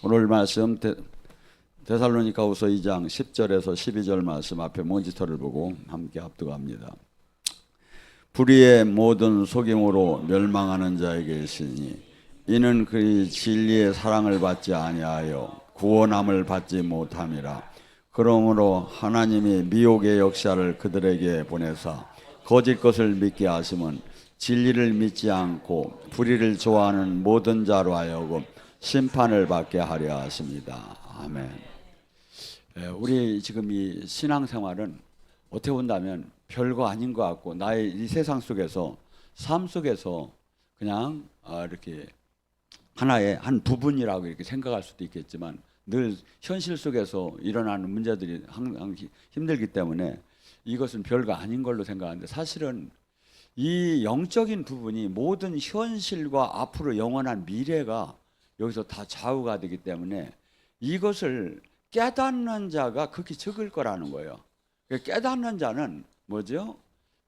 오늘 말씀 데살로니가후서 2장 10절에서 12절 말씀 앞에 모니터를 보고 함께 합독합니다. 불의의 모든 속임으로 멸망하는 자에게 있으니 이는 그의 진리의 사랑을 받지 아니하여 구원함을 받지 못함이라. 그러므로 하나님이 미혹의 역사를 그들에게 보내사 거짓 것을 믿게 하심은 진리를 믿지 않고 불의를 좋아하는 모든 자로 하여금 심판을 받게 하려 하십니다. 아멘. 우리 지금 이 신앙생활은 어떻게 본다면 별거 아닌 것 같고 나의 이 세상 속에서 삶 속에서 그냥 이렇게 하나의 한 부분이라고 이렇게 생각할 수도 있겠지만 늘 현실 속에서 일어나는 문제들이 항상 힘들기 때문에 이것은 별거 아닌 걸로 생각하는데, 사실은 이 영적인 부분이 모든 현실과 앞으로 영원한 미래가 여기서 다 좌우가 되기 때문에 이것을 깨닫는 자가 극히 적을 거라는 거예요. 깨닫는 자는 뭐죠?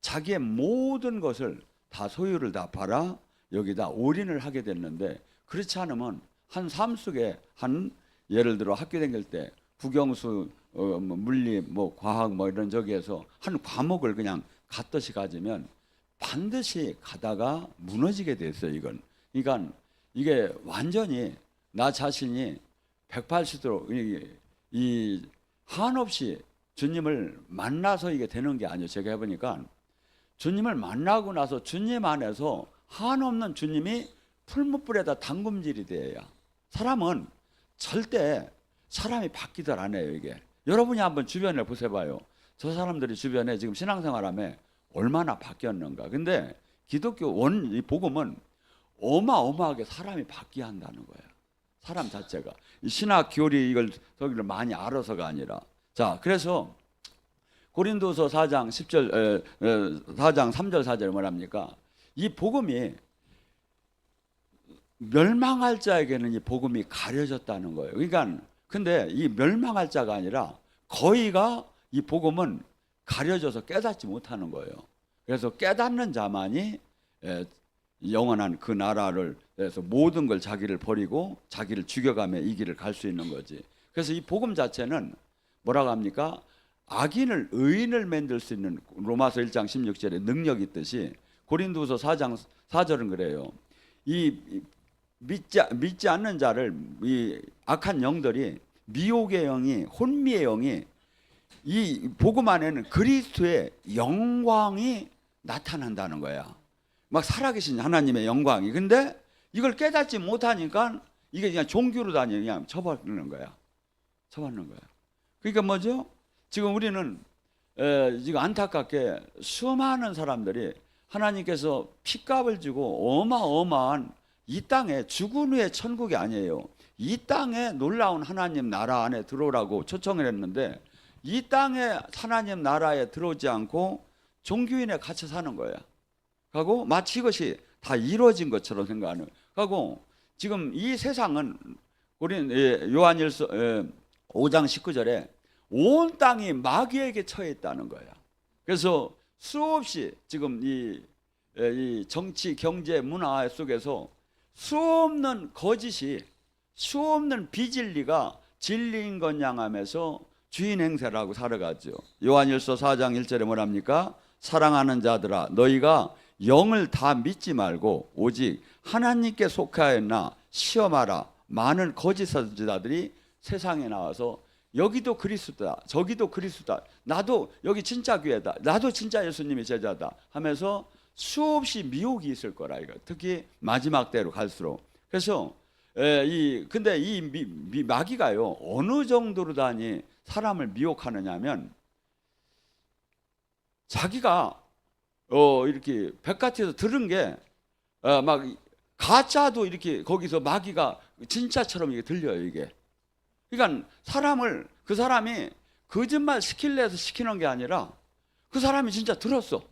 자기의 모든 것을 다 소유를 다 팔아 여기다 올인을 하게 됐는데, 그렇지 않으면 한 삶 속에 한 예를 들어 학교 다닐 때 국영수 물리 과학 이런 저기에서 한 과목을 그냥 갖듯이 가지면 반드시 가다가 무너지게 됐어요. 이건 그러니까 이게 완전히 나 자신이 180도로 이 한없이 주님을 만나서 이게 되는 게 아니에요. 제가 해보니까 주님을 만나고 나서 주님 안에서 한없는 주님이 풀무불에다 담금질이 돼야 사람은 절대 사람이 바뀌들 안 해요. 이게 여러분이 한번 주변을 보세봐요. 저 사람들이 주변에 지금 신앙생활하며 얼마나 바뀌었는가. 근데 기독교 이 복음은 어마어마하게 사람이 바뀌어야 한다는 거예요. 사람 자체가 이 신학 교리 이걸 저기를 많이 알아서가 아니라. 자, 그래서 고린도서 4장 10절 4장 3절 4절 뭐랍니까? 이 복음이 멸망할 자에게는 이 복음이 가려졌다는 거예요. 그러니까 근데 이 멸망할 자가 아니라 거의가 이 복음은 가려져서 깨닫지 못하는 거예요. 그래서 깨닫는 자만이 영원한 그 나라를 해서 모든 걸 자기를 버리고 자기를 죽여가며 이 길을 갈 수 있는 거지. 그래서 이 복음 자체는 뭐라고 합니까? 악인을 의인을 만들 수 있는 로마서 1장 16절에 능력이 있듯이 고린도서 4장 4절은 그래요. 이 믿지 않는 자를 이 악한 영들이 미혹의 영이 혼미의 영이 이 복음 안에는 그리스도의 영광이 나타난다는 거야. 막 살아계신 하나님의 영광이. 근데 이걸 깨닫지 못하니까 이게 그냥 종교로 다니는 그냥 쳐버리는 거야. 쳐버리는 거야. 그러니까 뭐죠? 지금 우리는 지금 안타깝게 수많은 사람들이 하나님께서 핏값을 주고 어마어마한 이 땅에 죽은 후에 천국이 아니에요. 이 땅에 놀라운 하나님 나라 안에 들어오라고 초청을 했는데 이 땅에 하나님 나라에 들어오지 않고 종교인에 갇혀 사는 거야. 하고 마치 이것이 다 이루어진 것처럼 생각하는. 하고 지금 이 세상은 우리 요한일서 5장 19절에 온 땅이 마귀에게 처해 있다는 거야. 그래서 수없이 지금 이 정치, 경제, 문화 속에서 수없는 거짓이, 수없는 비진리가 진리인 것 양하면서 주인 행세라고 살아가죠. 요한일서 4장 1절에 뭐랍니까? 사랑하는 자들아, 너희가 영을 다 믿지 말고 오직 하나님께 속하였나 시험하라. 많은 거짓 선지자들이 세상에 나와서 여기도 그리스도다, 저기도 그리스도다, 나도 여기 진짜 교회다, 나도 진짜 예수님의 제자다 하면서 수없이 미혹이 있을 거라. 이거 특히 마지막 때로 갈수록. 그래서 근데 이 마귀가요 어느 정도로 다니 사람을 미혹하느냐면 자기가 이렇게 백같이에서 들은 게 막 가짜도 이렇게 거기서 마귀가 진짜처럼 이게 들려요. 이게 그러니까 사람을 그 사람이 거짓말 시키려 해서 시키는 게 아니라 그 사람이 진짜 들었어.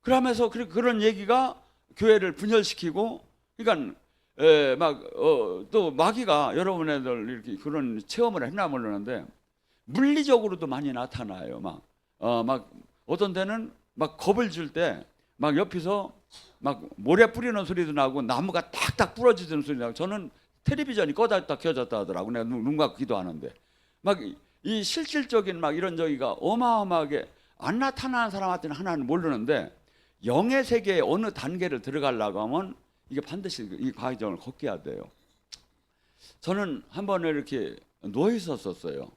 그러면서 그런 얘기가 교회를 분열시키고, 그러니까 또 마귀가 여러분들 이렇게 그런 체험을 했나 모르는데 물리적으로도 많이 나타나요. 막 어떤 데는 막 겁을 줄 때 막 옆에서 막 모래 뿌리는 소리도 나고 나무가 딱딱 부러지는 소리도 나고. 저는 텔레비전이 꺼졌다 켜졌다 하더라고. 내가 눈 감고 기도하는데 막 이 실질적인 막 이런 저기가 어마어마하게 안 나타나는 사람한테는 하나는 모르는데 영의 세계의 어느 단계를 들어가려고 하면 이게 반드시 이 과정을 걷게 돼요. 저는 한 번에 이렇게 누워 있었어요.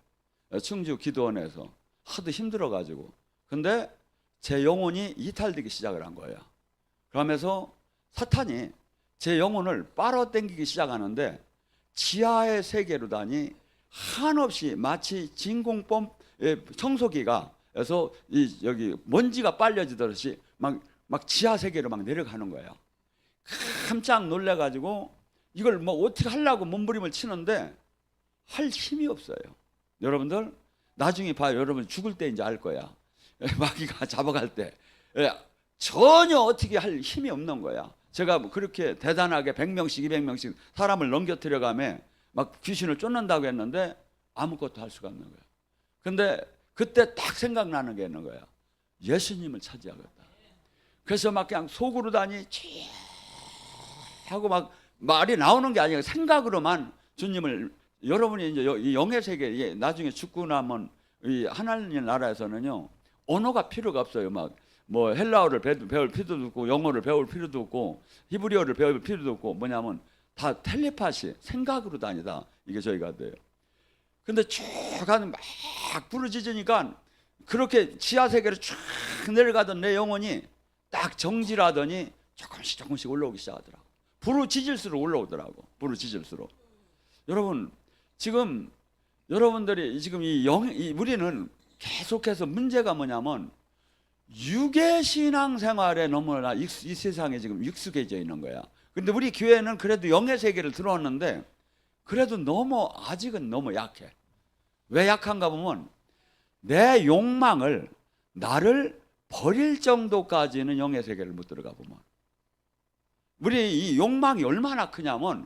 충주 기도원에서 하도 힘들어가지고. 근데 제 영혼이 이탈되기 시작을 한 거예요. 그러면서 사탄이 제 영혼을 빨아당기기 시작하는데 지하의 세계로다니 한없이 마치 진공범 청소기가 그래서 여기 먼지가 빨려지듯이 막 지하 세계로 막 내려가는 거예요. 깜짝 놀래가지고 이걸 뭐 어떻게 하려고 몸부림을 치는데 할 힘이 없어요. 여러분들 나중에 봐요. 여러분 죽을 때 이제 알 거야. 마귀가 잡아갈 때 전혀 어떻게 할 힘이 없는 거야. 제가 그렇게 대단하게 100명씩 200명씩 사람을 넘겨뜨려 가며 막 귀신을 쫓는다고 했는데 아무것도 할 수가 없는 거야. 근데 그때 딱 생각나는 게 있는 거야. 예수님을 찾아야겠다. 그래서 막 그냥 속으로 다니 하고 막 말이 나오는 게 아니라 생각으로만 주님을 여러분이 이제 이 영의 세계 나중에 죽고 나면 이 하나님 나라에서는요 언어가 필요가 없어요. 막 뭐 헬라어를 배울 필요도 없고 영어를 배울 필요도 없고 히브리어를 배울 필요도 없고 뭐냐면 다 텔레파시 생각으로 다니다 이게 저희가 돼요. 근데 쭉 가는 막 부르짖으니까 그렇게 지하 세계로 쭉 내려가던 내 영혼이 딱 정지하더니 조금씩 올라오기 시작하더라고. 부르짖을수록 올라오더라고. 부르짖을수록. 여러분 지금 여러분들이 지금 우리는 계속해서 문제가 뭐냐면 유괴 신앙 생활에 너무나 이 세상에 지금 익숙해져 있는 거야. 근데 우리 교회는 그래도 영의 세계를 들어왔는데 그래도 아직은 너무 약해. 왜 약한가 보면 내 욕망을 나를 버릴 정도까지는 영의 세계를 못 들어가 보면 우리 이 욕망이 얼마나 크냐면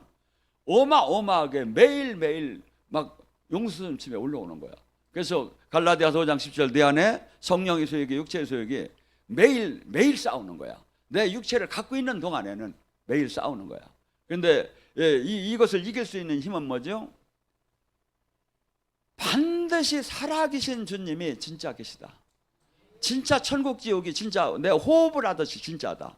어마어마하게 매일매일 막 용수침에 올라오는 거야. 그래서 갈라디아서 5장 10절 내 안에 성령의 소욕이 육체의 소욕이 매일 싸우는 거야. 내 육체를 갖고 있는 동안에는 매일 싸우는 거야. 그런데 이것을 이길 수 있는 힘은 뭐죠? 반드시 살아계신 주님이 진짜 계시다. 진짜 천국 지옥이 진짜 내 호흡을 하듯이 진짜다.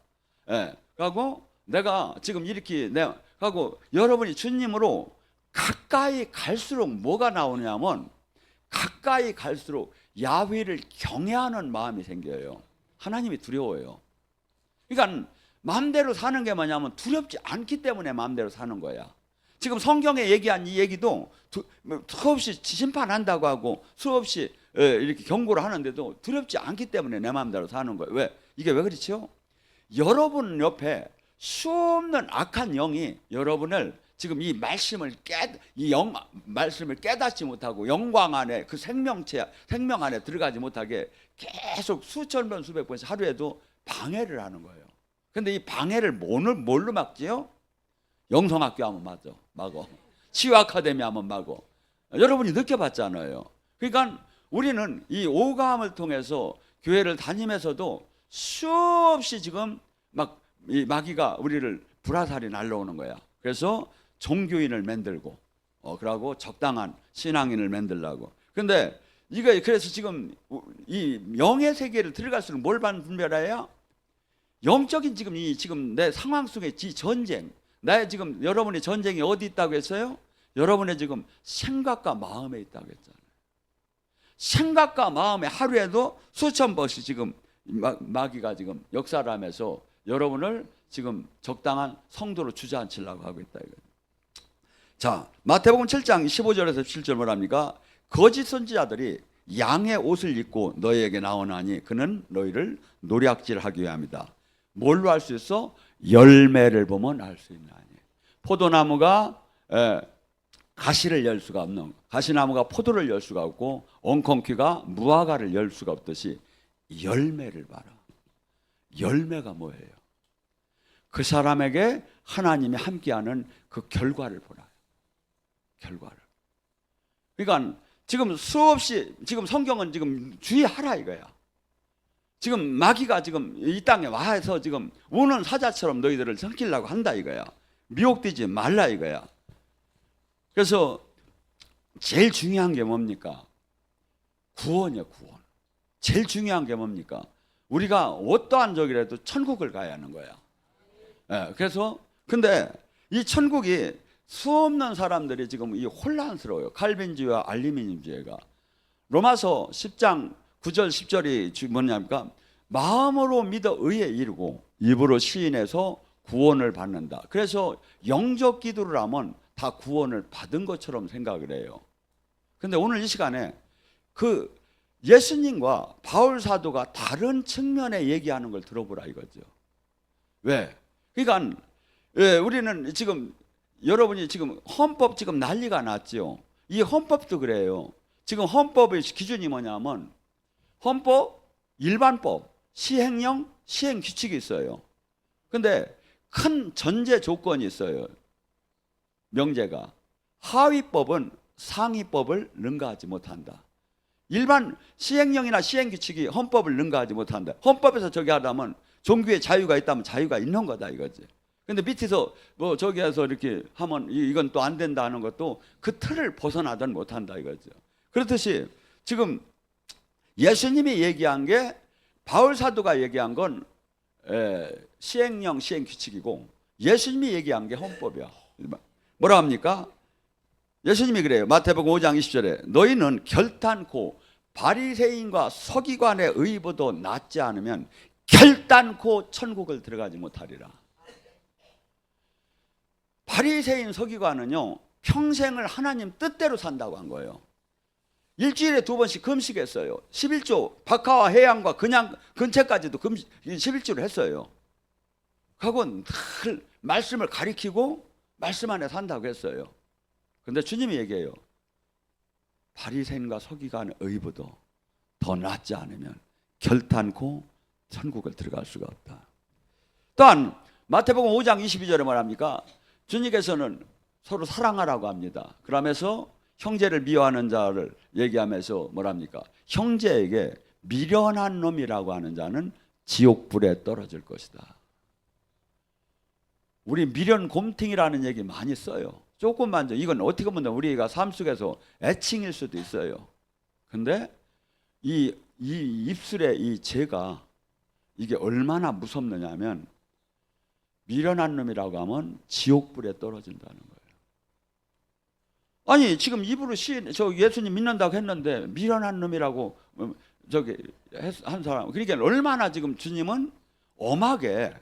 그리고 내가 지금 이렇게 하고 여러분이 주님으로 가까이 갈수록 뭐가 나오냐면 가까이 갈수록 야훼를 경외하는 마음이 생겨요. 하나님이 두려워요. 그러니까 마음대로 사는 게 뭐냐면 두렵지 않기 때문에 마음대로 사는 거야. 지금 성경에 얘기한 이 얘기도 수없이 심판한다고 하고 수없이 이렇게 경고를 하는데도 두렵지 않기 때문에 내 마음대로 사는 거예요. 이게 왜 그렇죠? 여러분 옆에 수없는 악한 영이 여러분을 지금 이 말씀을 말씀을 깨닫지 못하고 영광 안에 그 생명 안에 들어가지 못하게 계속 수천 번 수백 번씩 하루에도 방해를 하는 거예요. 근데 이 방해를 뭘로 막지요? 영성학교 하면 막어. 치유 아카데미 하면 막어. 여러분이 느껴봤잖아요. 그러니까 우리는 이 오감을 통해서 교회를 다니면서도 수없이 지금 이 마귀가 우리를 불화살이 날라오는 거야. 그래서 종교인을 만들고 그러고 적당한 신앙인을 만들라고. 근데 그래서 지금 이 영의 세계를 들어갈수록 뭘 분별해야? 영적인 지금 내 상황 속에 전쟁. 지금 여러분의 전쟁이 어디 있다고 했어요? 여러분의 지금 생각과 마음에 있다고 했잖아요. 생각과 마음에 하루에도 수천 번씩 지금 마귀가 지금 역사를 하면서 여러분을 지금 적당한 성도로 주저앉히려고 하고 있다 이거예요. 자, 마태복음 7장 15절에서 17절 뭐랍니까? 거짓 선지자들이 양의 옷을 입고 너희에게 나오나니 그는 너희를 노략질하기 위함이다. 뭘로 알 수 있어? 열매를 보면 알 수 있는 아니에요. 포도나무가 가시를 열 수가 없는, 가시나무가 포도를 열 수가 없고 엉겅퀴가 무화과를 열 수가 없듯이 열매를 봐라. 열매가 뭐예요? 그 사람에게 하나님이 함께하는 그 결과를 보라. 결과를. 그러니까 지금 수없이 지금 성경은 지금 주의하라 이거야. 지금 마귀가 지금 이 땅에 와서 지금 우는 사자처럼 너희들을 삼키려고 한다 이거야. 미혹되지 말라 이거야. 그래서 제일 중요한 게 뭡니까? 구원이요, 구원. 제일 중요한 게 뭡니까? 우리가 어떠한 적이라도 천국을 가야 하는 거야. 예, 그래서 근데 이 천국이 수없는 사람들이 지금 이 혼란스러워요. 칼빈주의와 알루미늄주의가. 로마서 10장 9절 10절이 뭐냐니까 마음으로 믿어 의에 이르고 입으로 시인해서 구원을 받는다. 그래서 영적 기도를 하면 다 구원을 받은 것처럼 생각을 해요. 근데 오늘 이 시간에 그 예수님과 바울 사도가 다른 측면에 얘기하는 걸 들어보라 이거죠. 왜? 그러니까 우리는 지금 여러분이 지금 헌법 지금 난리가 났죠. 이 헌법도 그래요. 지금 헌법의 기준이 뭐냐면 헌법, 일반법, 시행령, 시행규칙이 있어요. 근데 큰 전제 조건이 있어요. 명제가 하위법은 상위법을 능가하지 못한다. 일반 시행령이나 시행규칙이 헌법을 능가하지 못한다. 헌법에서 저기 하다면 종교의 자유가 있다면 자유가 있는 거다 이거지. 근데 밑에서 뭐 저기에서 이렇게 하면 이건 또 안 된다 하는 것도 그 틀을 벗어나든 못한다 이거죠. 그렇듯이 지금 예수님이 얘기한 게 바울 사도가 얘기한 건 시행령 시행규칙이고 예수님이 얘기한 게 헌법이야. 뭐라 합니까? 예수님이 그래요. 마태복음 5장 20절에 너희는 결단코 바리새인과 서기관의 의보도 낫지 않으면 결단코 천국을 들어가지 못하리라. 바리새인 서기관은요 평생을 하나님 뜻대로 산다고 한 거예요. 일주일에 2번씩 금식했어요. 11조 박하와 해양과 그냥 근처까지도 11조를 했어요. 하고 늘 말씀을 가리키고 말씀 안에 산다고 했어요. 근데 주님이 얘기해요. 바리새인과 서기관의 의보도 더 낫지 않으면 결단코 천국을 들어갈 수가 없다. 또한 마태복음 5장 22절에 말합니까? 주님께서는 서로 사랑하라고 합니다. 그러면서 형제를 미워하는 자를 얘기하면서 뭐랍니까? 형제에게 미련한 놈이라고 하는 자는 지옥불에 떨어질 것이다. 우리 미련 곰팅이라는 얘기 많이 써요. 조금만 이건 어떻게 보면 우리가 삶 속에서 애칭일 수도 있어요. 근데 이 입술에 이 죄가 이게 얼마나 무섭느냐면 미련한 놈이라고 하면 지옥불에 떨어진다는 거예요. 아니 지금 입으로 저 예수님 믿는다고 했는데 미련한 놈이라고 저기 한 사람 그러니까 얼마나 지금 주님은 엄하게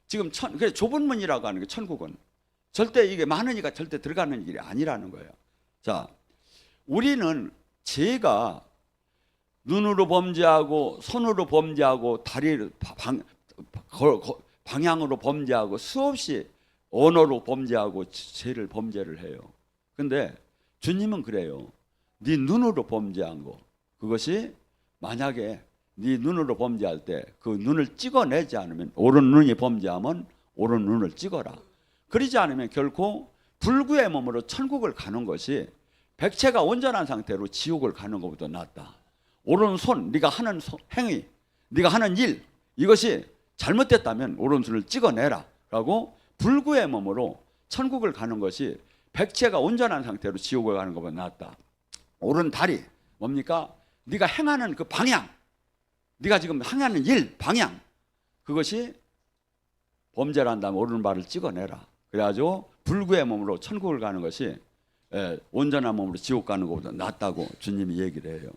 지금 그래 좁은 문이라고 하는 게 천국은 절대 이게 많으니까 절대 들어가는 길이 아니라는 거예요. 자, 우리는 죄가 눈으로 범죄하고 손으로 범죄하고 다리를 방향으로 범죄하고 수없이 언어로 범죄하고 죄를 범죄를 해요. 근데 주님은 그래요. 네 눈으로 범죄한 거 그것이 만약에 네 눈으로 범죄할 때 그 눈을 찍어내지 않으면 오른 눈이 범죄하면 오른 눈을 찍어라. 그러지 않으면 결코 불구의 몸으로 천국을 가는 것이 백체가 온전한 상태로 지옥을 가는 것보다 낫다. 오른손 네가 하는 행위 네가 하는 일 이것이 잘못됐다면 오른손을 찍어내라 라고 불구의 몸으로 천국을 가는 것이 백체가 온전한 상태로 지옥을 가는 것보다 낫다. 오른 다리 뭡니까? 네가 행하는 그 방향 네가 지금 행하는 일 방향 그것이 범죄를 한다면 오른발을 찍어내라. 그래가지고 불구의 몸으로 천국을 가는 것이 온전한 몸으로 지옥 가는 것보다 낫다고 주님이 얘기를 해요.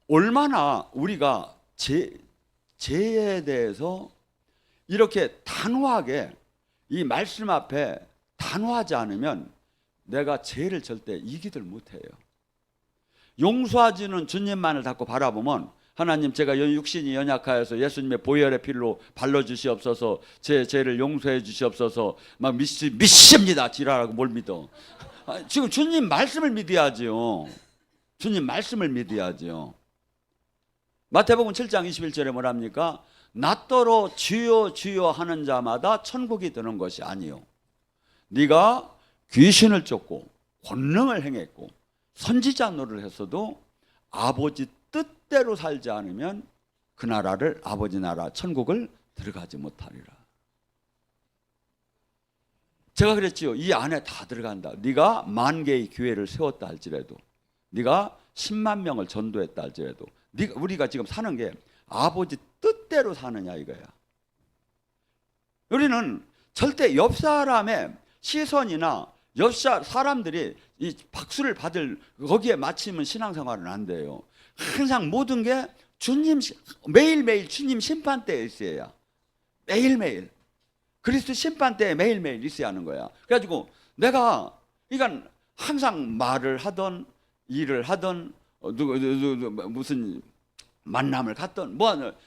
얼마나 우리가 죄에 대해서 이렇게 단호하게 이 말씀 앞에 단호하지 않으면 내가 죄를 절대 이기들 못해요. 용서하지는 주님만을 자꾸 바라보면 하나님 제가 육신이 연약하여서 예수님의 보혈의 피로 발라주시옵소서 제 죄를 용서해 주시옵소서 막 믿습니다 지랄하고 뭘 믿어. 지금 주님 말씀을 믿어야지요. 주님 말씀을 믿어야지요. 마태복음 7장 21절에 뭐랍니까? 낫더러 주여 주여 하는 자마다 천국이 드는 것이 아니요 네가 귀신을 쫓고 권능을 행했고 선지자 노릇을 했어도 아버지 뜻대로 살지 않으면 그 나라를 아버지 나라 천국을 들어가지 못하리라. 제가 그랬지요. 이 안에 다 들어간다. 네가 10,000개의 교회를 세웠다 할지라도, 네가 10만 명을 전도했다 할지라도, 우리가 지금 사는 게 아버지 뜻대로 사느냐 이거야. 우리는 절대 옆 사람의 시선이나 옆 사람들이 이 박수를 받을 거기에 맞추면 신앙생활은 안 돼요. 항상 모든 게 주님, 매일매일 주님 심판대에 있어야, 매일매일 그리스도 심판대에 매일매일 있어야 하는 거야. 그래가지고 내가 그러니까 항상 말을 하던 일을 하던 무슨 만남을 갔던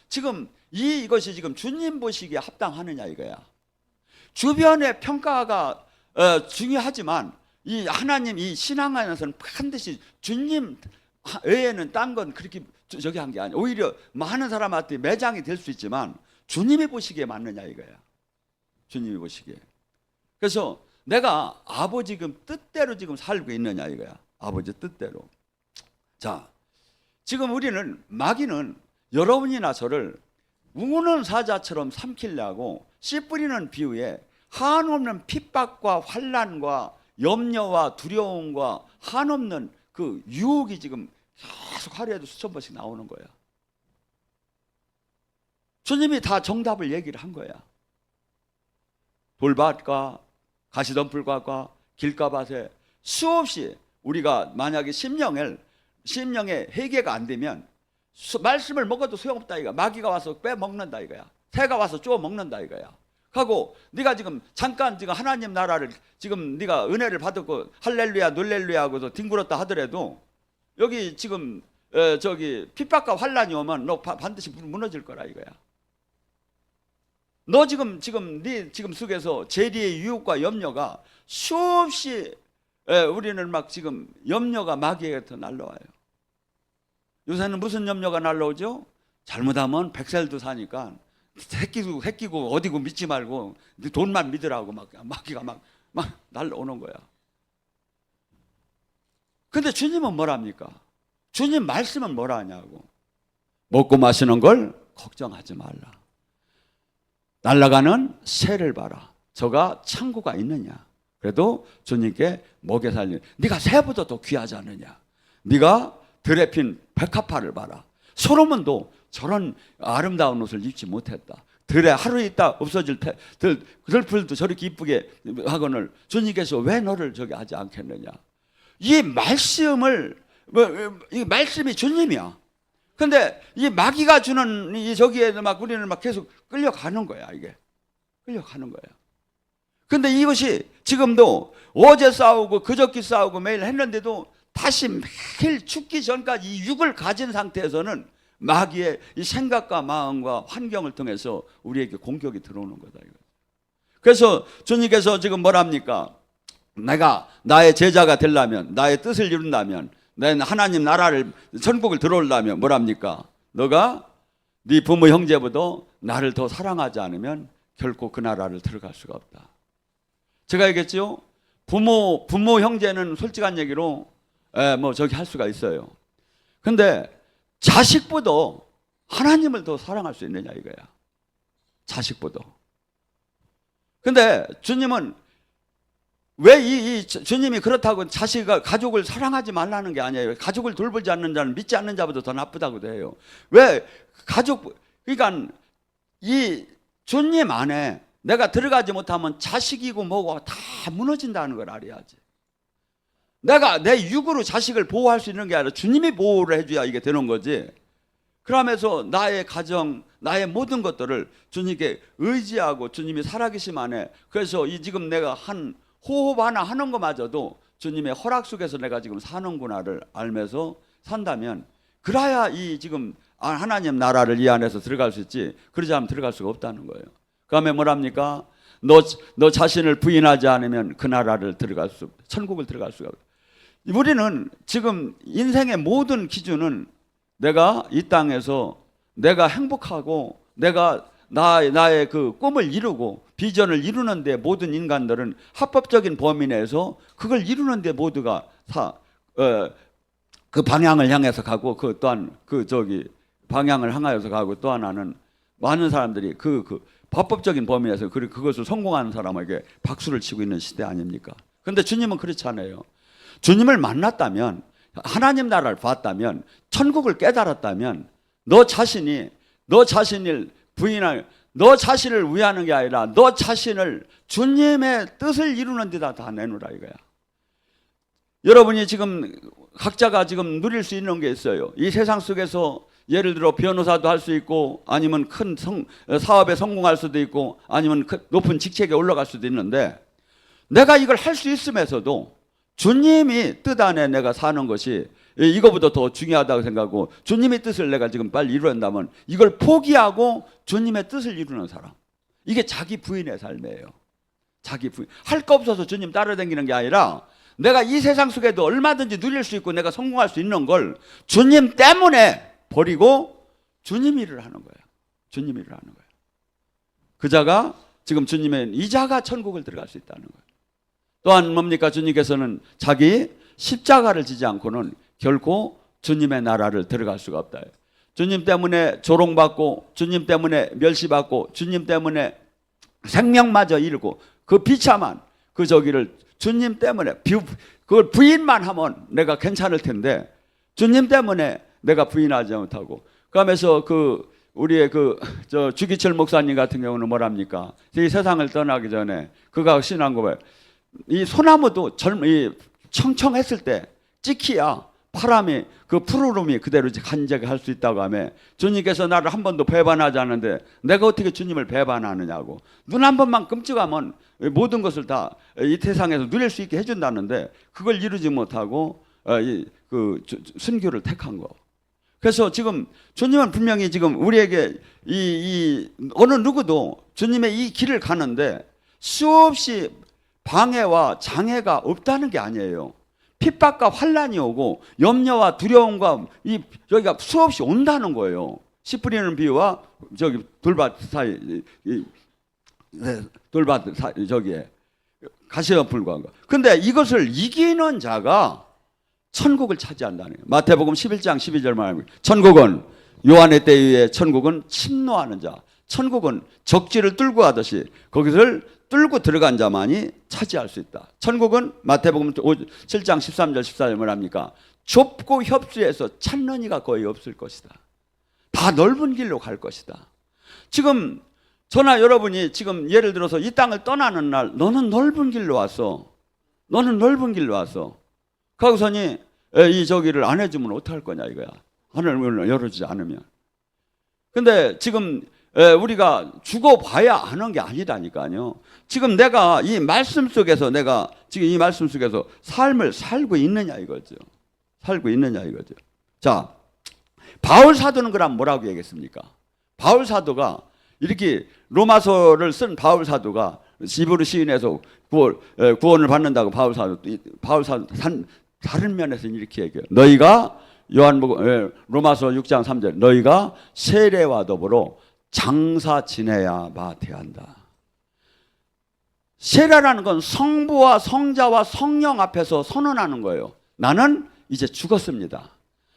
지금 이것이 지금 주님 보시기에 합당하느냐 이거야. 주변의 평가가 중요하지만 이 하나님 이 신앙 안에서는 반드시 주님 외에는 딴 건 그렇게 저기 한 게 아니야. 오히려 많은 사람한테 매장이 될 수 있지만 주님이 보시기에 맞느냐 이거야. 주님이 보시기에. 그래서 내가 아버지 지금 뜻대로 지금 살고 있느냐 이거야. 아버지 뜻대로. 자, 지금 우리는 마귀는 여러분이나 저를 우는 사자처럼 삼키려고 씨 뿌리는 비유에 한없는 핍박과 환난과 염려와 두려움과 한없는 그 유혹이 지금 계속 하루에도 수천 번씩 나오는 거야. 주님이 다 정답을 얘기를 한 거야. 돌밭과 가시덤불과 길가밭에 수없이 우리가 만약에 심령의 해계가 안 되면 말씀을 먹어도 소용없다 이거야. 마귀가 와서 빼먹는다 이거야. 새가 와서 쪼아 먹는다 이거야. 하고 네가 지금 잠깐 지금 하나님 나라를 지금 네가 은혜를 받았고 할렐루야 놀렐루야 하고서 뒹굴었다 하더라도 여기 지금 저기 핍박과 환란이 오면 너 반드시 무너질 거라 이거야. 너 지금 네 지금 속에서 재리의 유혹과 염려가 수없이 우리는 막 지금 염려가 마귀에게부터 날라와요. 요새는 무슨 염려가 날라오죠? 잘못하면 100살도 사니까 새끼고 어디고 믿지 말고 돈만 믿으라고 막 마귀가 막 날라오는 거야. 근데 주님은 뭐랍니까? 주님 말씀은 뭐라 하냐고. 먹고 마시는 걸 걱정하지 말라. 날아가는 새를 봐라. 저가 창고가 있느냐. 그래도 주님께 먹여 살리는. 네가 새보다 더 귀하지 않느냐. 네가 들에 핀 백합화를 봐라. 솔로몬도 저런 아름다운 옷을 입지 못했다. 들에 하루 있다 없어질 때 들풀도 저렇게 이쁘게 하거늘 주님께서 왜 너를 저기 하지 않겠느냐. 이 말씀을 이 말씀이 주님이야. 근데 이 마귀가 주는 이 저기에 막 우리는 막 계속 끌려가는 거야. 이게 끌려가는 거야. 근데 이것이 지금도 어제 싸우고 그저께 싸우고 매일 했는데도 다시 매일 죽기 전까지 이 육을 가진 상태에서는 마귀의 이 생각과 마음과 환경을 통해서 우리에게 공격이 들어오는 거다. 이거. 그래서 주님께서 지금 뭐랍니까? 내가 나의 제자가 되려면, 나의 뜻을 이룬다면, 내 하나님 나라를 천국을 들어오려면 뭐랍니까? 너가 네 부모 형제보다 나를 더 사랑하지 않으면 결코 그 나라를 들어갈 수가 없다. 제가 얘기했죠. 부모 형제는 솔직한 얘기로 뭐 저기 할 수가 있어요. 근데 자식보다 하나님을 더 사랑할 수 있느냐 이거야. 자식보다. 근데 주님은 왜 주님이 그렇다고 가족을 사랑하지 말라는 게 아니에요. 가족을 돌보지 않는 자는 믿지 않는 자보다 더 나쁘다고도 해요. 왜 그러니까 이 주님 안에 내가 들어가지 못하면 자식이고 뭐고 다 무너진다는 걸 알아야지. 내가 내 육으로 자식을 보호할 수 있는 게 아니라 주님이 보호를 해줘야 이게 되는 거지. 그러면서 나의 가정, 나의 모든 것들을 주님께 의지하고 주님이 살아계심 안에, 그래서 이 지금 내가 한 호흡 하나 하는 것마저도 주님의 허락 속에서 내가 지금 사는구나를 알면서 산다면, 그래야 이 지금 하나님 나라를 이 안에서 들어갈 수 있지, 그러지 않으면 들어갈 수가 없다는 거예요. 그 다음에 뭐랍니까? 너 자신을 부인하지 않으면 그 나라를 천국을 들어갈 수가 없다. 우리는 지금 인생의 모든 기준은 내가 이 땅에서 내가 행복하고 내가 나의 그 꿈을 이루고 비전을 이루는데, 모든 인간들은 합법적인 범위 내에서 그걸 이루는데 모두가 그 방향을 향해서 가고, 그 또한 방향을 향하여서 가고, 또 하나는 많은 사람들이 그 합법적인 범위에서 그것을 성공하는 사람에게 박수를 치고 있는 시대 아닙니까? 그런데 주님은 그렇지 않아요. 주님을 만났다면, 하나님 나라를 봤다면, 천국을 깨달았다면 너 자신을 부인할, 너 자신을 위하는 게 아니라 너 자신을 주님의 뜻을 이루는 데다 다 내놓으라 이거야. 여러분이 지금 각자가 지금 누릴 수 있는 게 있어요. 이 세상 속에서 예를 들어 변호사도 할 수 있고, 아니면 큰 사업에 성공할 수도 있고, 아니면 높은 직책에 올라갈 수도 있는데, 내가 이걸 할 수 있으면서도 주님이 뜻 안에 내가 사는 것이 이거보다 더 중요하다고 생각하고, 주님의 뜻을 내가 지금 빨리 이루는다면 이걸 포기하고 주님의 뜻을 이루는 사람, 이게 자기 부인의 삶이에요. 자기 부인. 할 거 없어서 주님 따라다니는 게 아니라, 내가 이 세상 속에도 얼마든지 누릴 수 있고 내가 성공할 수 있는 걸 주님 때문에 버리고 주님 일을 하는 거예요. 주님 일을 하는 거예요. 그 자가 지금 주님의 이자가 천국을 들어갈 수 있다는 거예요. 또한 뭡니까? 주님께서는 자기 십자가를 지지 않고는 결코 주님의 나라를 들어갈 수가 없다. 주님 때문에 조롱받고, 주님 때문에 멸시받고, 주님 때문에 생명마저 잃고, 그 비참한 그 저기를 주님 때문에 그걸 부인만 하면 내가 괜찮을 텐데, 주님 때문에 내가 부인하지 못하고, 그러면서 우리의 주기철 목사님 같은 경우는 뭐랍니까? 이 세상을 떠나기 전에 그가 신앙고백, 이 소나무도 청청했을 때 찍히야 바람이 그 푸르름이 그대로 간직을 할 수 있다고 하며, 주님께서 나를 한 번도 배반하지 않는데 내가 어떻게 주님을 배반하느냐고, 눈 한 번만 끔찍하면 모든 것을 다 이 세상에서 누릴 수 있게 해준다는데 그걸 이루지 못하고 순교를 택한 거. 그래서 지금 주님은 분명히 지금 우리에게 어느 누구도 주님의 이 길을 가는데 수없이 방해와 장애가 없다는 게 아니에요. 핍박과 환란이 오고 염려와 두려움과 여기가 수없이 온다는 거예요. 씨 뿌리는 비유와 돌밭 사이, 돌밭 사이 저기에 가시와 불과한 거. 근데 이것을 이기는 자가 천국을 차지한다는 거예요. 마태복음 11장 12절 말합니다. 천국은 요한의 때 이후에 천국은 침노하는 자, 천국은 적지를 뚫고 가듯이 거기를 뚫고 들어간 자만이 차지할 수 있다. 천국은 마태복음 7장 13절 14절 뭐랍니까? 좁고 협수해서 찾는 이가 거의 없을 것이다. 다 넓은 길로 갈 것이다. 지금 저나 여러분이 지금 예를 들어서 이 땅을 떠나는 날, 너는 넓은 길로 왔어. 너는 넓은 길로 왔어. 거기서니 이 저기를 안 해주면 어떡할 거냐 이거야. 하늘을 열어주지 않으면. 근데 지금 우리가 죽어봐야 아는 게 아니라니까요. 지금 내가 이 말씀 속에서 지금 이 말씀 속에서 삶을 살고 있느냐 이거죠. 살고 있느냐 이거죠. 자, 바울 사도는 그럼 뭐라고 얘기했습니까? 바울 사도가 이렇게 로마서를 쓴 바울 사도가 히브리 시인에서 구원을 받는다고 바울 사도 다른 면에서는 이렇게 얘기해요. 너희가 로마서 6장 3절 너희가 세례와 더불어 장사 지내야 마태한다. 세례라는 건 성부와 성자와 성령 앞에서 선언하는 거예요. 나는 이제 죽었습니다.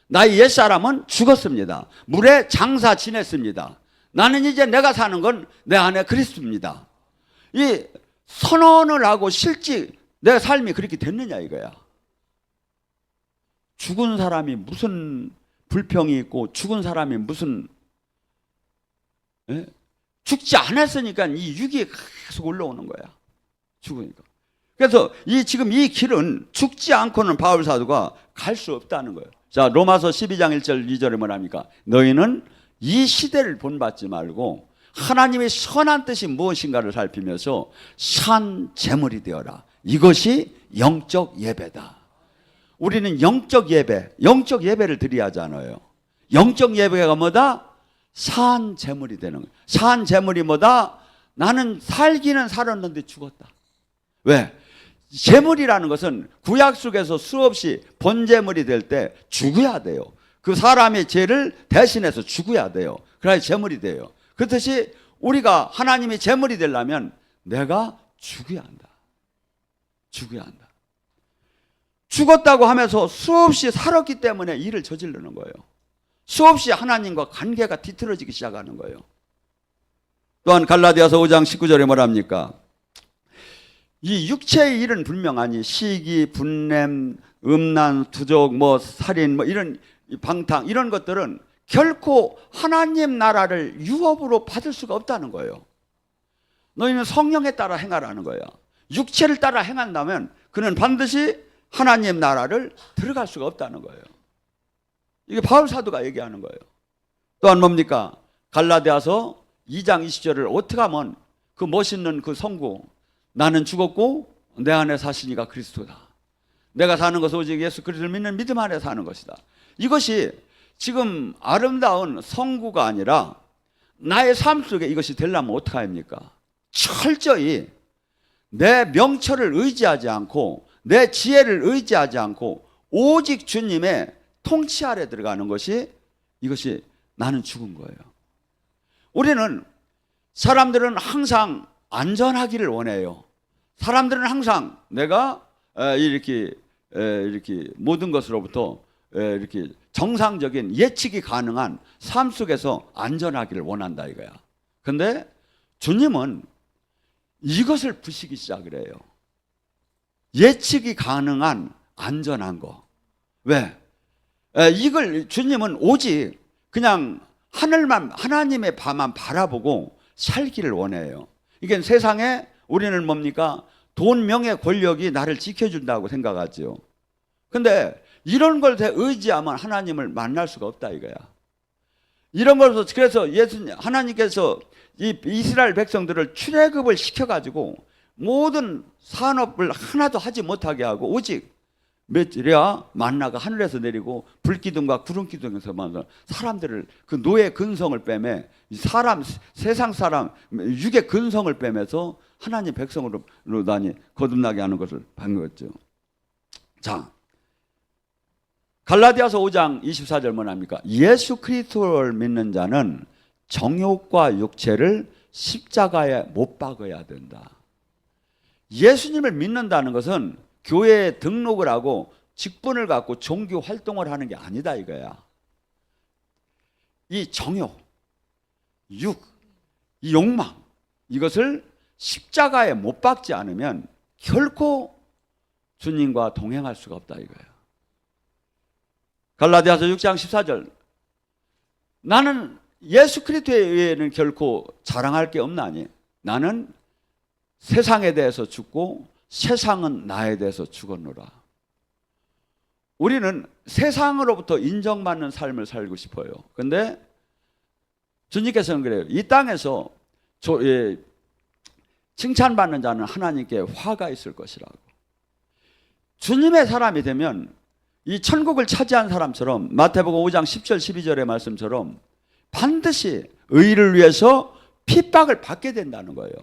나의 옛사람은 죽었습니다. 물에 장사 지냈습니다. 나는 이제 내가 사는 건 내 안에 그리스도입니다. 이 선언을 하고 실제 내 삶이 그렇게 됐느냐 이거야. 죽은 사람이 무슨 불평이 있고 죽은 사람이 무슨 죽지 않았으니까 이 육이 계속 올라오는 거야. 죽으니까. 그래서 지금 이 길은 죽지 않고는 바울 사도가 갈 수 없다는 거예요. 자, 로마서 12장 1절 2절에 뭐랍니까? 너희는 이 시대를 본받지 말고 하나님의 선한 뜻이 무엇인가를 살피면서 산 제물이 되어라. 이것이 영적 예배다. 우리는 영적 예배를 드려야 하잖아요. 영적 예배가 뭐다? 산 제물이 되는 거예요. 산 제물이 뭐다? 나는 살기는 살았는데 죽었다. 왜? 제물이라는 것은 구약 속에서 수없이 번제물이 될 때 죽어야 돼요. 그 사람의 죄를 대신해서 죽어야 돼요. 그래야 제물이 돼요. 그렇듯이 우리가 하나님의 제물이 되려면 내가 죽어야 한다. 죽어야 한다. 죽었다고 하면서 수없이 살았기 때문에 일을 저지르는 거예요. 수없이 하나님과 관계가 뒤틀어지기 시작하는 거예요. 또한 갈라디아서 5장 19절에 뭐랍니까? 이 육체의 일은 분명하니 시기, 분냄, 음란, 투족, 살인, 이런 방탕 이런 것들은 결코 하나님 나라를 유업으로 받을 수가 없다는 거예요. 너희는 성령에 따라 행하라는 거예요. 육체를 따라 행한다면 그는 반드시 하나님 나라를 들어갈 수가 없다는 거예요. 이게 바울 사도가 얘기하는 거예요. 또한 뭡니까? 갈라디아서 2장 20절을 어떻게 하면 그 멋있는 그 선구, 나는 죽었고 내 안에 사시니가 그리스도다. 내가 사는 것은 오직 예수 그리스도를 믿는 믿음 안에 사는 것이다. 이것이 지금 아름다운 성구가 아니라 나의 삶 속에 이것이 되려면 어떻게 합니까? 철저히 내 명철을 의지하지 않고 내 지혜를 의지하지 않고 오직 주님의 통치 아래 들어가는 것이 이것이 나는 죽은 거예요. 우리는 사람들은 항상 안전하기를 원해요. 사람들은 항상 내가 이렇게 모든 것으로부터 이렇게 정상적인 예측이 가능한 삶 속에서 안전하기를 원한다 이거야. 근데 주님은 이것을 부시기 시작을 해요. 예측이 가능한 안전한 거. 왜? 이걸 주님은 오직 그냥 하늘만, 하나님의 바만 바라보고 살기를 원해요. 이게 세상에 우리는 뭡니까? 돈, 명예, 권력이 나를 지켜준다고 생각하죠. 근데 이런 걸 의지하면 하나님을 만날 수가 없다 이거야. 이런 걸 그래서 예수님, 하나님께서 이 이스라엘 백성들을 출애굽을 시켜가지고 모든 산업을 하나도 하지 못하게 하고 오직 이래야 만나가 하늘에서 내리고 불기둥과 구름기둥에서 만나 사람들을 그 노예 근성을 빼매 세상 사람 육의 근성을 빼면서 하나님 백성으로 다니 거듭나게 하는 것을 반겼죠. 자, 갈라디아서 5장 24절 뭐랍니까? 예수 그리스도를 믿는 자는 정욕과 육체를 십자가에 못 박아야 된다. 예수님을 믿는다는 것은 교회에 등록을 하고 직분을 갖고 종교 활동을 하는 게 아니다 이거야. 이 정욕, 육, 이 욕망 이것을 십자가에 못 박지 않으면 결코 주님과 동행할 수가 없다 이거야. 갈라디아서 6장 14절 나는 예수 그리스도에 의해는 결코 자랑할 게 없나니 나는 세상에 대해서 죽고 세상은 나에 대해서 죽었노라. 우리는 세상으로부터 인정받는 삶을 살고 싶어요. 그런데 주님께서는 그래요. 이 땅에서 칭찬받는 자는 하나님께 화가 있을 것이라고. 주님의 사람이 되면 이 천국을 차지한 사람처럼 마태복음 5장 10절 12절의 말씀처럼 반드시 의를 위해서 핍박을 받게 된다는 거예요.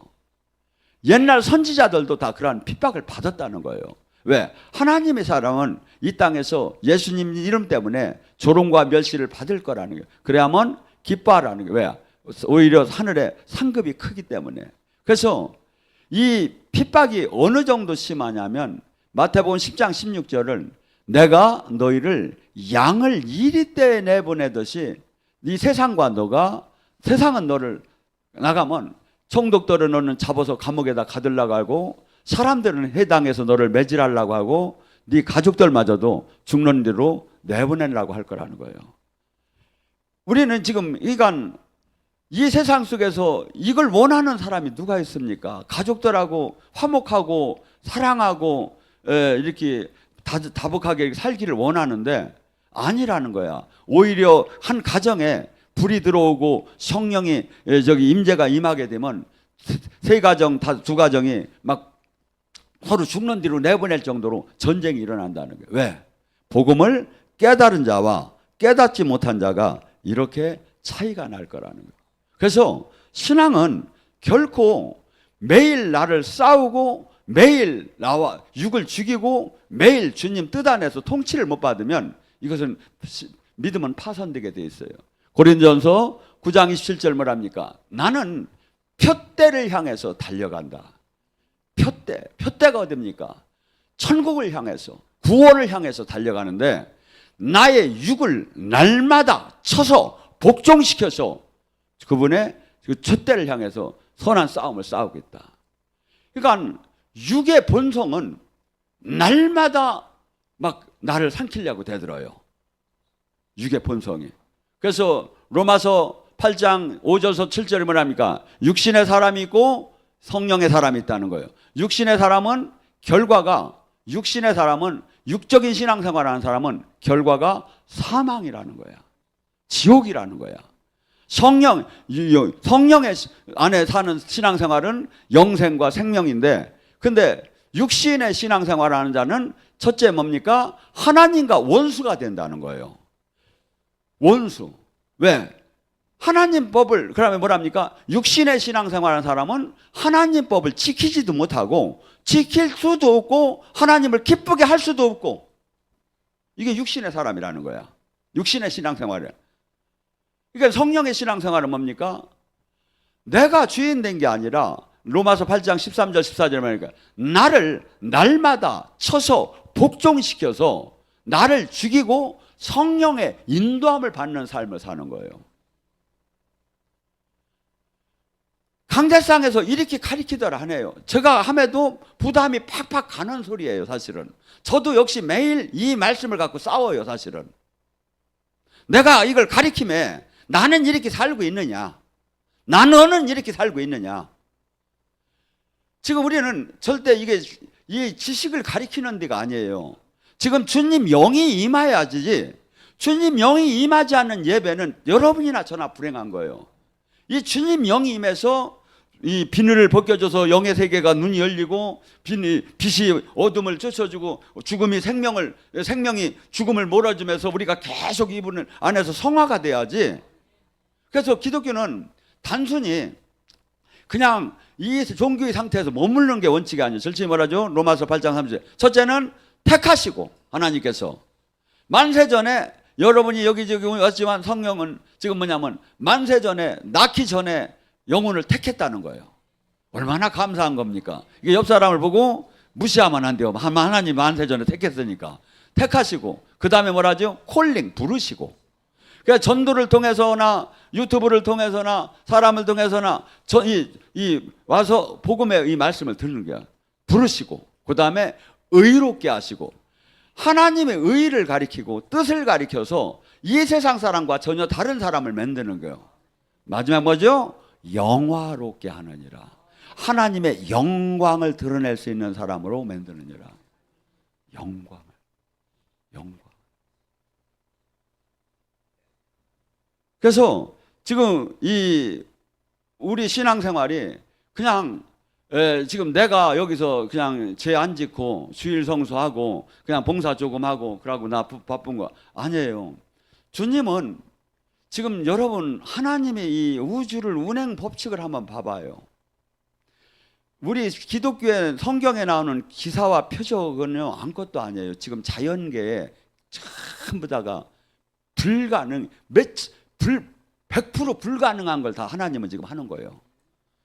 옛날 선지자들도 다 그러한 핍박을 받았다는 거예요. 왜? 하나님의 사람은 이 땅에서 예수님 이름 때문에 조롱과 멸시를 받을 거라는 거예요. 그래야만 기뻐하라는 거예요. 왜? 오히려 하늘에 상급이 크기 때문에. 그래서 이 핍박이 어느 정도 심하냐면 마태복음 10장 16절을 내가 너희를 양을 이리떼에 내보내듯이 네 세상과 세상은 너를 나가면 총독들은 너는 잡아서 감옥에다 가둘라고 하고 사람들은 해당해서 너를 매질하려고 하고 네 가족들마저도 죽는 대로 내보내려고 할 거라는 거예요. 우리는 지금 이 세상 속에서 이걸 원하는 사람이 누가 있습니까? 가족들하고 화목하고 사랑하고 이렇게 다복하게 살기를 원하는데 아니라는 거야. 오히려 한 가정에 불이 들어오고 성령이 임재가 임하게 되면 세 가정, 두 가정이 막 서로 죽는 뒤로 내보낼 정도로 전쟁이 일어난다는 거예요. 왜? 복음을 깨달은 자와 깨닫지 못한 자가 이렇게 차이가 날 거라는 거예요. 그래서 신앙은 결코 매일 나를 싸우고 매일 나와 육을 죽이고 매일 주님 뜻 안에서 통치를 못 받으면 이것은 믿음은 파손되게 돼 있어요. 고린도전서 9장 27절 뭐랍니까? 나는 표대를 향해서 달려간다. 표대가 어딥니까? 천국을 향해서 구원을 향해서 달려가는데 나의 육을 날마다 쳐서 복종시켜서 그분의 그 촛대를 향해서 선한 싸움을 싸우고 있다. 그러니까 육의 본성은 날마다 막 나를 삼키려고 대들어요. 육의 본성이. 그래서 로마서 8장 5절에서 7절에 뭐랍니까? 육신의 사람이 있고 성령의 사람이 있다는 거예요. 육신의 사람은 결과가, 육신의 사람은, 육적인 신앙생활하는 사람은 결과가 사망이라는 거야. 지옥이라는 거야. 성령의 안에 사는 신앙생활은 영생과 생명인데, 근데 육신의 신앙생활하는 자는 첫째 뭡니까? 하나님과 원수가 된다는 거예요. 원수. 왜? 하나님 법을, 그러면 뭐랍니까? 육신의 신앙생활하는 사람은 하나님 법을 지키지도 못하고 지킬 수도 없고 하나님을 기쁘게 할 수도 없고, 이게 육신의 사람이라는 거야. 육신의 신앙생활이야. 그러니까 성령의 신앙생활은 뭡니까? 내가 주인 된 게 아니라 로마서 8장 13절 14절에 말하니까 나를 날마다 쳐서 복종시켜서 나를 죽이고 성령의 인도함을 받는 삶을 사는 거예요. 강대상에서 이렇게 가르치더라 하네요. 제가 함에도 부담이 팍팍 가는 소리예요, 사실은. 저도 역시 매일 이 말씀을 갖고 싸워요, 사실은. 내가 이걸 가르치면 나는 이렇게 살고 있느냐? 너는 이렇게 살고 있느냐? 지금 우리는 절대 이 지식을 가르치는 데가 아니에요. 지금 주님 영이 임해야지. 주님 영이 임하지 않는 예배는 여러분이나 저나 불행한 거예요. 이 주님 영이 임해서 이 비늘을 벗겨줘서 영의 세계가 눈이 열리고 빛이 어둠을 쫓아주고 생명이 죽음을 몰아주면서 우리가 계속 이분 안에서 성화가 돼야지. 그래서 기독교는 단순히 그냥 이 종교의 상태에서 머무르는 게 원칙이 아니에요. 절친이 뭐라죠? 로마서 8장 3절. 첫째는 택하시고, 하나님께서 만세전에 여러분이 여기저기 왔지만 성령은 지금 뭐냐면 만세전에, 낳기 전에 영혼을 택했다는 거예요. 얼마나 감사한 겁니까? 이게 옆 사람을 보고 무시하면 안 돼요. 하나님 만세전에 택했으니까. 택하시고, 그 다음에 뭐라죠? 콜링, 부르시고. 그러니까 전도를 통해서나 유튜브를 통해서나 사람을 통해서나 와서 복음의 이 말씀을 듣는 거야. 부르시고, 그 다음에 의롭게 하시고, 하나님의 의를 가리키고 뜻을 가리켜서 이 세상 사람과 전혀 다른 사람을 만드는 거예요. 마지막 뭐죠? 영화롭게 하느니라. 하나님의 영광을 드러낼 수 있는 사람으로 만드느니라. 영광. 그래서 지금 우리 신앙생활이 그냥 지금 내가 여기서 그냥 죄 안 짓고 주일 성수하고 그냥 봉사 조금 하고 그러고 나 바쁜 거 아니에요. 주님은 지금 여러분 하나님의 이 우주를 운행 법칙을 한번 봐봐요. 우리 기독교의 성경에 나오는 기사와 표적은요 아무것도 아니에요. 지금 자연계에 전부 다가 100% 불가능한 걸 다 하나님은 지금 하는 거예요.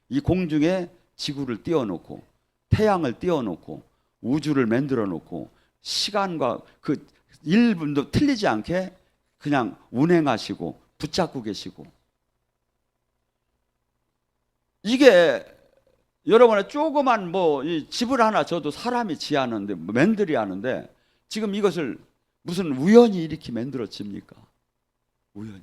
이 공중에 지구를 띄워놓고 태양을 띄워놓고 우주를 만들어 놓고 시간과 그 1분도 틀리지 않게 그냥 운행하시고 붙잡고 계시고, 이게 여러분의 조그만 이 집을 하나 져도 사람이 지하는데 만들이 하는데 지금 이것을 무슨 우연히 이렇게 만들어집니까? 우연히.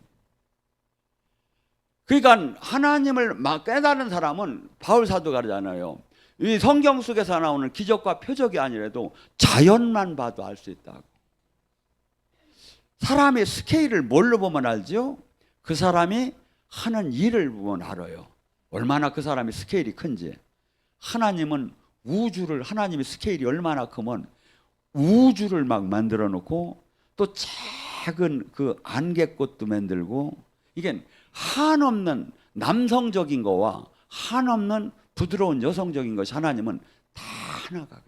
그러니까 하나님을 깨달은 사람은 바울 사도가 그러잖아요. 이 성경 속에서 나오는 기적과 표적이 아니라도 자연만 봐도 알 수 있다고. 사람의 스케일을 뭘로 보면 알죠? 그 사람이 하는 일을 보면 알아요. 얼마나 그 사람의 스케일이 큰지. 하나님은 하나님의 스케일이 얼마나 크면 우주를 막 만들어 놓고 또 작은 그 안개꽃도 만들고, 이게 한없는 남성적인 거와 한없는 부드러운 여성적인 것이 하나님은 다 하나가.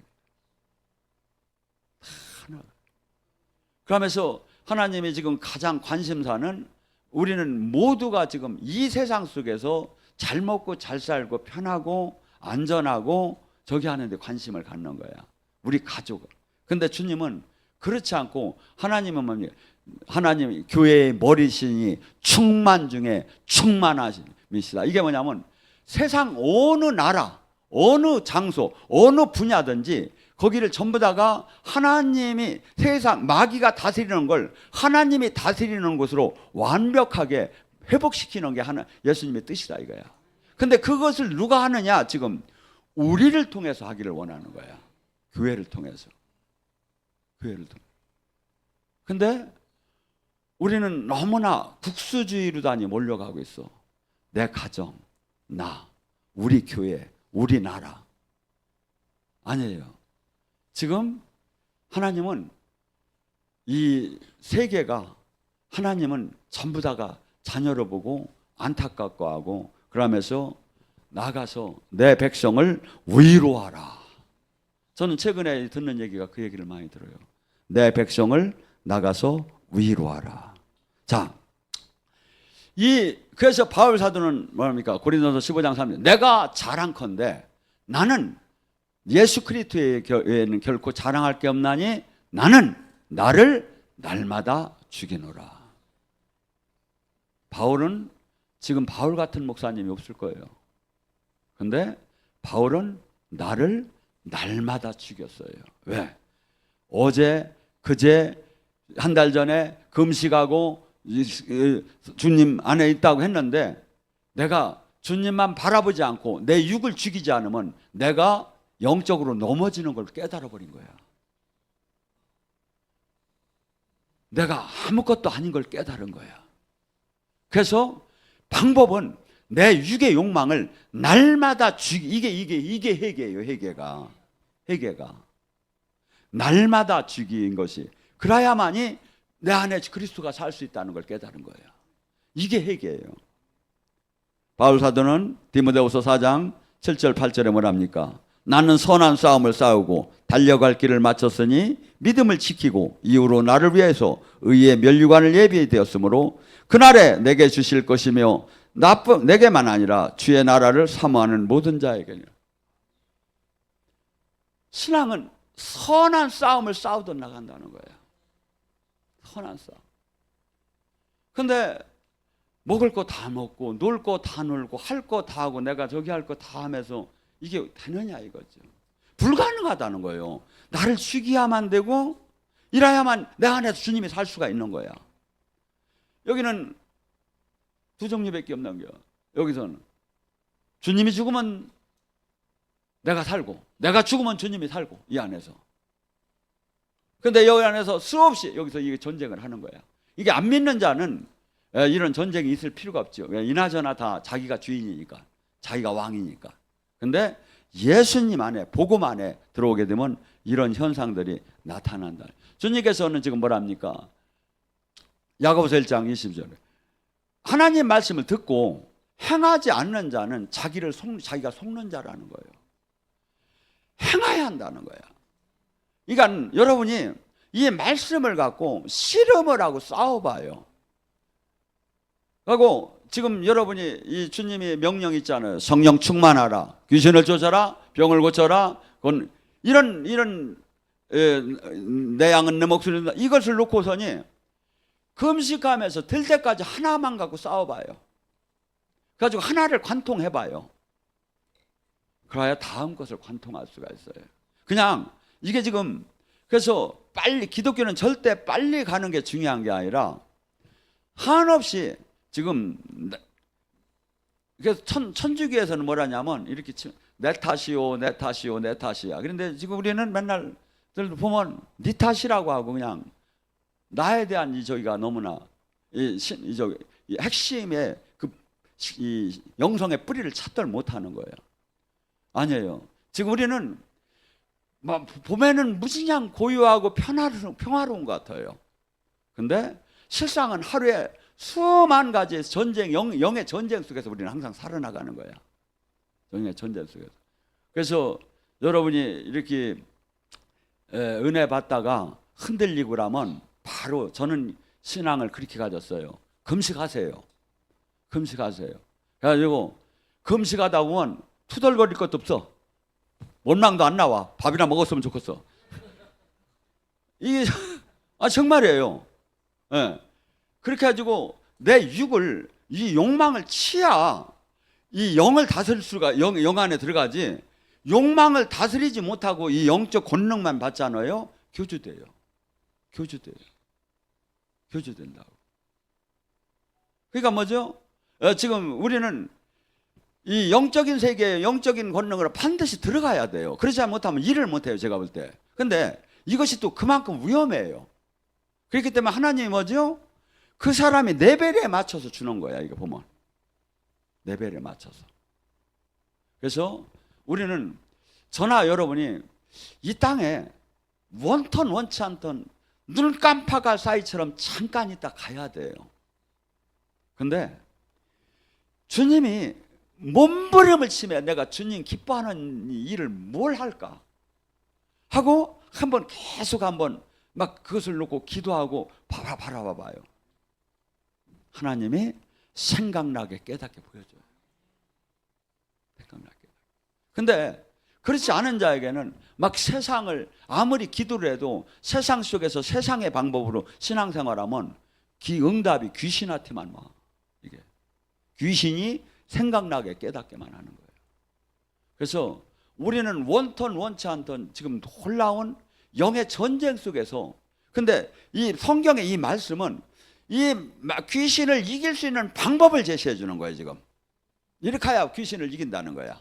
그러면서 하나님이 지금 가장 관심사는 우리는 모두가 지금 이 세상 속에서 잘 먹고 잘 살고 편하고 안전하고 저기 하는데 관심을 갖는 거야. 우리 가족을. 근데 주님은 그렇지 않고 하나님은 뭡니까? 하나님 교회의 머리시니 충만 중에 충만하신 믿시다. 이게 뭐냐면 세상 어느 나라, 어느 장소, 어느 분야든지 거기를 전부 다가 하나님이 세상 마귀가 다스리는 걸 하나님이 다스리는 곳으로 완벽하게 회복시키는 게 하나 예수님의 뜻이다 이거야. 근데 그것을 누가 하느냐? 지금 우리를 통해서 하기를 원하는 거야. 교회를 통해서. 교회를 통해서. 근데 우리는 너무나 국수주의로 다니 몰려가고 있어. 내 가정, 나, 우리 교회, 우리 나라. 아니에요. 지금 하나님은 이 세계가 하나님은 전부 다가 자녀를 보고 안타깝고 하고 그러면서 나가서 내 백성을 위로하라. 저는 최근에 듣는 얘기가 그 얘기를 많이 들어요. 내 백성을 나가서 위로하라. 자, 그래서 바울 사도는 뭐합니까? 고린도서 15장 3절. 내가 자랑컨대 나는 예수 그리스도에는 결코 자랑할 게 없나니 나는 나를 날마다 죽이노라. 바울은 지금 바울 같은 목사님이 없을 거예요. 근데 바울은 나를 날마다 죽였어요. 왜? 어제, 그제, 한 달 전에 금식하고 주님 안에 있다고 했는데 내가 주님만 바라보지 않고 내 육을 죽이지 않으면 내가 영적으로 넘어지는 걸 깨달아 버린 거야. 내가 아무것도 아닌 걸 깨달은 거야. 그래서 방법은 내 육의 욕망을 날마다 이게 회개예요. 회개가 날마다 죽인 것이 그래야만이 내 안에 그리스도가 살 수 있다는 걸 깨달은 거예요. 이게 회개예요. 바울 사도는 디모데후서 4장 7절 8절에 뭐랍니까? 나는 선한 싸움을 싸우고 달려갈 길을 마쳤으니 믿음을 지키고 이후로 나를 위해서 의의 면류관을 예비되었으므로 그날에 내게 주실 것이며 내게만 아니라 주의 나라를 사모하는 모든 자에게. 신앙은 선한 싸움을 싸우듯 나간다는 거예요. 선한 싸움. 근데 먹을 거 다 먹고 놀 거 다 놀고 할 거 다 하고 내가 저기 할 거 다 하면서 이게 되느냐 이거죠. 불가능하다는 거예요. 나를 죽여야만 되고 이래야만 내 안에서 주님이 살 수가 있는 거야. 여기는 두 종류밖에 없는 거야. 여기서는 주님이 죽으면 내가 살고 내가 죽으면 주님이 살고 이 안에서. 그런데 여기 안에서 수없이 여기서 이게 전쟁을 하는 거야. 이게 안 믿는 자는 이런 전쟁이 있을 필요가 없죠. 이나저나 다 자기가 주인이니까 자기가 왕이니까. 근데 예수님 안에 복음 안에 들어오게 되면 이런 현상들이 나타난다. 주님께서는 지금 뭐랍니까? 야고보서 1장 20절에 하나님 말씀을 듣고 행하지 않는 자는 자기가 속는 자라는 거예요. 행해야 한다는 거야. 그러니까 여러분이 이 말씀을 갖고 실험을 하고 싸워봐요. 그리고 지금 여러분이 이 주님의 명령 있잖아요. 성령 충만하라, 귀신을 쫓아라, 병을 고쳐라. 이런 내 양은 내 목소리 듣는다. 이것을 놓고서니 금식하면서 될 때까지 하나만 갖고 싸워봐요. 그래가지고 하나를 관통해봐요. 그래야 다음 것을 관통할 수가 있어요. 그냥 이게 지금 그래서 빨리 기독교는 절대 빨리 가는 게 중요한 게 아니라 한없이 지금 그래서 천주교에서는 뭐라냐면 이렇게 내 탓이요, 내 탓이요, 내 탓이야. 그런데 지금 우리는 맨날 보면 네 탓이라고 하고 그냥 나에 대한 저기가 너무나 이 핵심의 이 영성의 뿌리를 찾들 못하는 거예요. 아니에요. 지금 우리는 막 봄에는 무진장 고요하고 평화로운 것 같아요. 근데 실상은 하루에 수만 가지의 전쟁, 영의 전쟁 속에서 우리는 항상 살아나가는 거야. 영의 전쟁 속에서. 그래서 여러분이 이렇게 은혜 받다가 흔들리고 그러면 바로 저는 신앙을 그렇게 가졌어요. 금식하세요. 금식하세요. 그래가지고 금식하다 보면 투덜거릴 것도 없어. 원망도 안 나와. 밥이나 먹었으면 좋겠어. 이게 정말이에요. 네. 그렇게 해가지고 내 육을 이 욕망을 치야 이 영을 다스릴 수가 영 안에 들어가지 욕망을 다스리지 못하고 이 영적 권능만 받잖아요. 교주돼요. 교주된다고. 그러니까 뭐죠? 지금 우리는 이 영적인 세계에 영적인 권능으로 반드시 들어가야 돼요. 그렇지 못하면 일을 못해요, 제가 볼 때. 근데 이것이 또 그만큼 위험해요. 그렇기 때문에 하나님이 뭐죠? 그 사람이 레벨에 맞춰서 주는 거야, 이거 보면. 레벨에 맞춰서. 그래서 우리는 저나 여러분이 이 땅에 원턴 원치 않던 눈 깜빡할 사이처럼 잠깐 있다 가야 돼요. 근데 주님이 몸부림을 치면 내가 주님 기뻐하는 일을 뭘 할까 하고 한번 계속 한번 막 그것을 놓고 기도하고 바라봐봐요. 하나님이 생각나게 깨닫게 보여줘요. 생각나게. 근데 그렇지 않은 자에게는 막 세상을 아무리 기도를 해도 세상 속에서 세상의 방법으로 신앙생활하면 응답이 귀신한테만 와. 이게 귀신이 생각나게 깨닫게만 하는 거예요. 그래서 우리는 원턴 원치 않던 지금 놀라운 영의 전쟁 속에서, 근데 이 성경의 이 말씀은 이 귀신을 이길 수 있는 방법을 제시해 주는 거예요. 지금 이렇게 해야 귀신을 이긴다는 거야.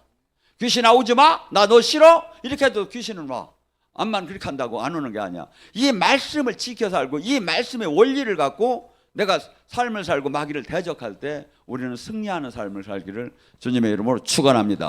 귀신아 오지 마, 나 너 싫어, 이렇게 해도 귀신은 와. 암만 그렇게 한다고 안 오는 게 아니야. 이 말씀을 지켜 살고 이 말씀의 원리를 갖고 내가 삶을 살고 마귀를 대적할 때 우리는 승리하는 삶을 살기를 주님의 이름으로 축원합니다.